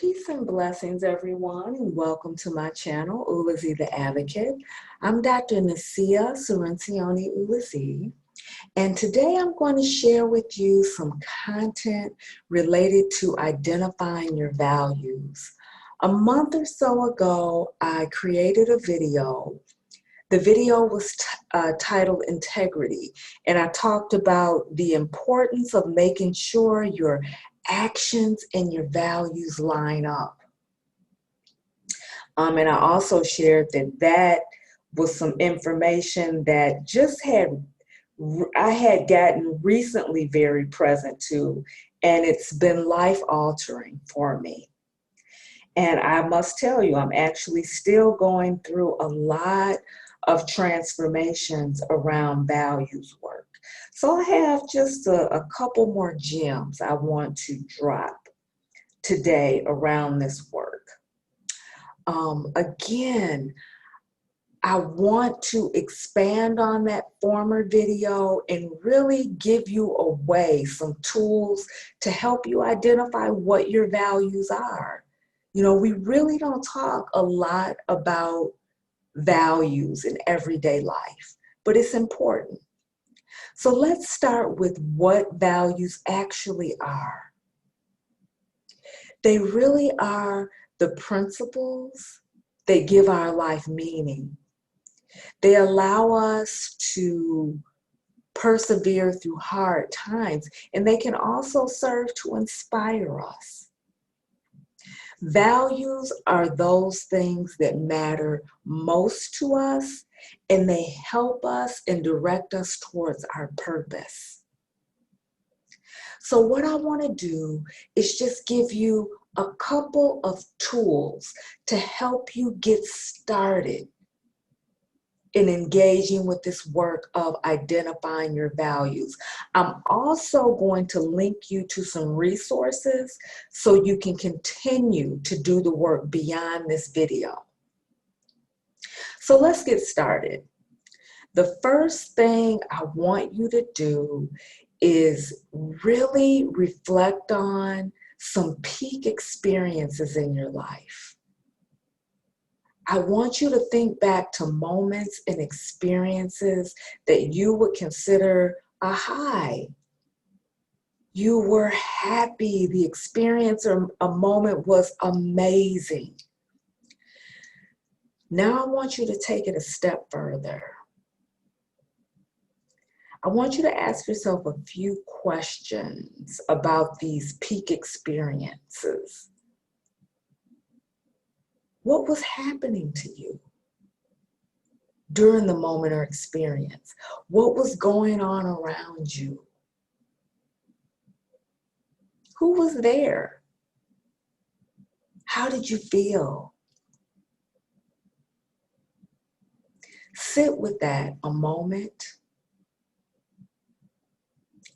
Peace and blessings, everyone, and welcome to my channel, Ulezi the Advocate. I'm Dr. Nasiah Cirincione-Ulezi, and today I'm going to share with you some content related to identifying your values. A month or so ago, I created a video. The video was titled Integrity, and I talked about the importance of making sure your actions and your values line up. And I also shared that was some information that I had gotten recently very present to, and it's been life-altering for me. And I must tell you, I'm actually still going through a lot of transformations around values work. So I have just a couple more gems I want to drop today around this work. Again, I want to expand on that former video and really give you some tools to help you identify what your values are. You know, we really don't talk a lot about values in everyday life, but it's important. So let's start with what values actually are. They really are the principles that give our life meaning. They allow us to persevere through hard times, and they can also serve to inspire us. Values are those things that matter most to us, and they help us and direct us towards our purpose. So what I want to do is just give you a couple of tools to help you get started in engaging with this work of identifying your values. I'm also going to link you to some resources so you can continue to do the work beyond this video. So let's get started. The first thing I want you to do is really reflect on some peak experiences in your life. I want you to think back to moments and experiences that you would consider a high. You were happy. The experience or a moment was amazing. Now I want you to take it a step further. I want you to ask yourself a few questions about these peak experiences. What was happening to you during the moment or experience? What was going on around you? Who was there? How did you feel? Sit with that a moment,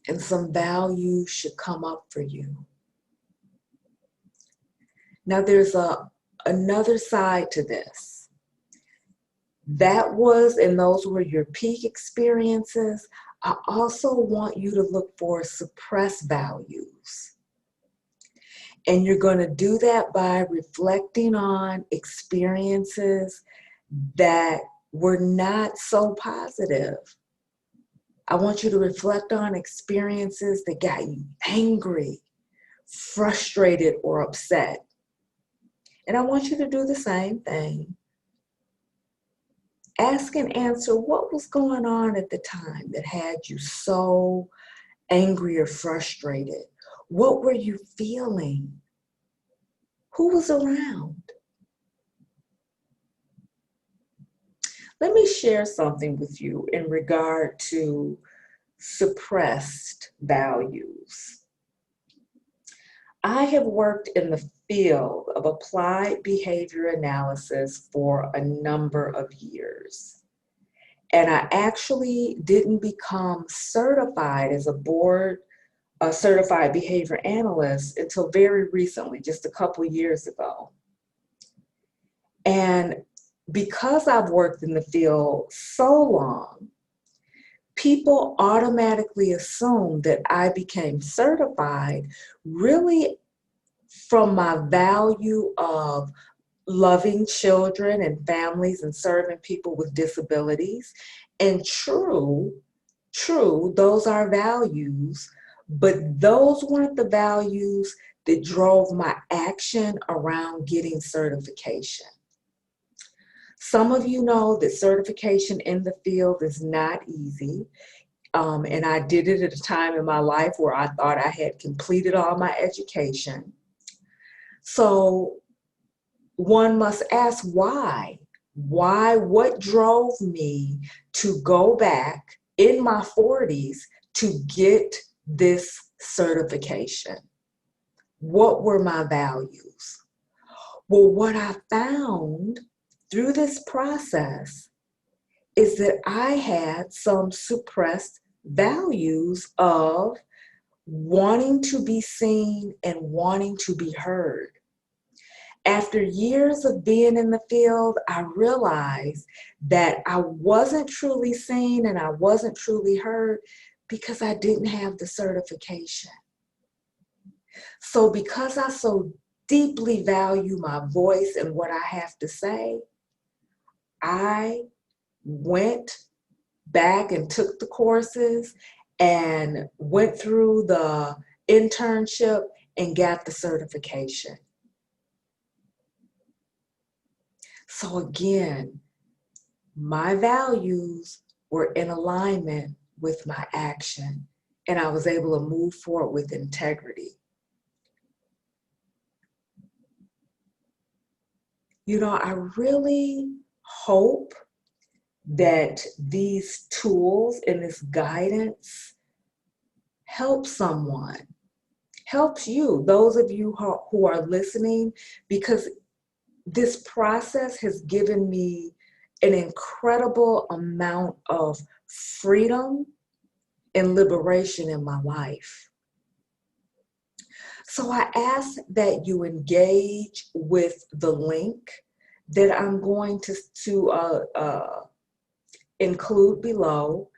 and some values should come up for you. Now there's another side to this. Those were your peak experiences. I also want you to look for suppressed values. And you're going to do that by reflecting on experiences that were not so positive. I want you to reflect on experiences that got you angry, frustrated, or upset. And I want you to do the same thing. Ask and answer what was going on at the time that had you so angry or frustrated. What were you feeling? Who was around? Let me share something with you in regard to suppressed values. I have worked in the field of applied behavior analysis for a number of years. And I actually didn't become certified as a certified behavior analyst until very recently, just a couple years ago. And because I've worked in the field so long, people automatically assume that I became certified really from my value of loving children and families and serving people with disabilities. And true, those are values, but those weren't the values that drove my action around getting certification. Some of you know that certification in the field is not easy. And I did it at a time in my life where I thought I had completed all my education. So one must ask why? Why? What drove me to go back in my 40s to get this certification? What were my values? Well, what I found through this process is that I had some suppressed values of wanting to be seen and wanting to be heard. After years of being in the field, I realized that I wasn't truly seen and I wasn't truly heard because I didn't have the certification. So because I so deeply value my voice and what I have to say, I went back and took the courses and went through the internship and got the certification. So again, my values were in alignment with my action, and I was able to move forward with integrity. You know, I really hope that these tools and this guidance help someone, helps you, those of you who are listening, because this process has given me an incredible amount of freedom and liberation in my life. So I ask that you engage with the link that I'm going to include below,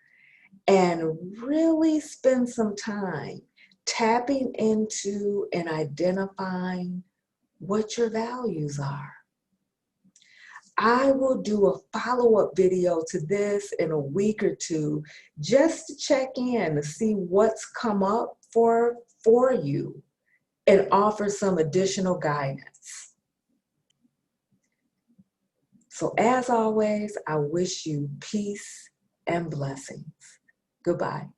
and really spend some time tapping into and identifying what your values are. I will do a follow-up video to this in a week or two just to check in to see what's come up for you and offer some additional guidance. So as always, I wish you peace and blessings. Goodbye.